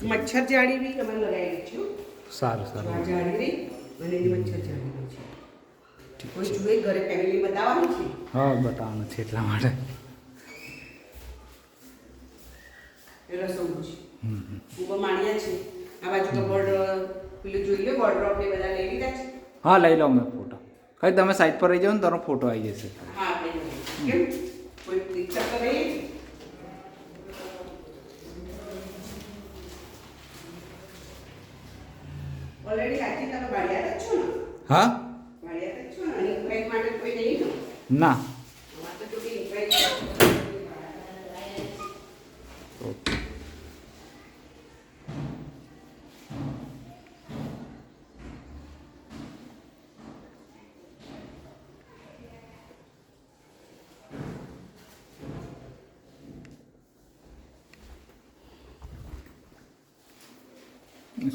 મચ્છર જાળી બી અમે લગાવી છે. સારું સારું. આ જાળી રહી અને એની મચ્છર જાળી છે. કોઈ જુએ ઘરે ફેમિલી બતાવવાનું છે. હા બતાવવાનું છે એટલા માટે. રસોડું છે. ઉપર માળિયા છે. આ બાજુ તો બોર્ડ પેલું જોઈ લો બોર્ડર આપણે બધા લઈ લીધા છે. હા લઈ લો મેં ફોટો. કઈ તમે સાઈડ પર રહી જાઓ ને તારો ફોટો આવી જશે. હા આપણે કેમ કોઈ દિક્કત તો નહીં. ઓલરેડી આથી તમે બાળિયા જ છો ને. હા બાળિયા જ છો ને અને ફ્રેન્ડ માટે કોઈ નહીં ને. ના. અમાર તો જો કે ફ્રેન્ડ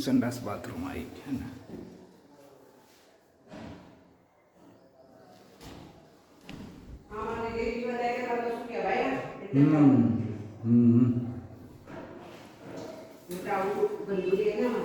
સંડાસ બાથરૂમ આવી ગયા ને. આમાં લેડી વધારે તો શું કહેવાય હમ હમ આવું ગંદુ રે ના.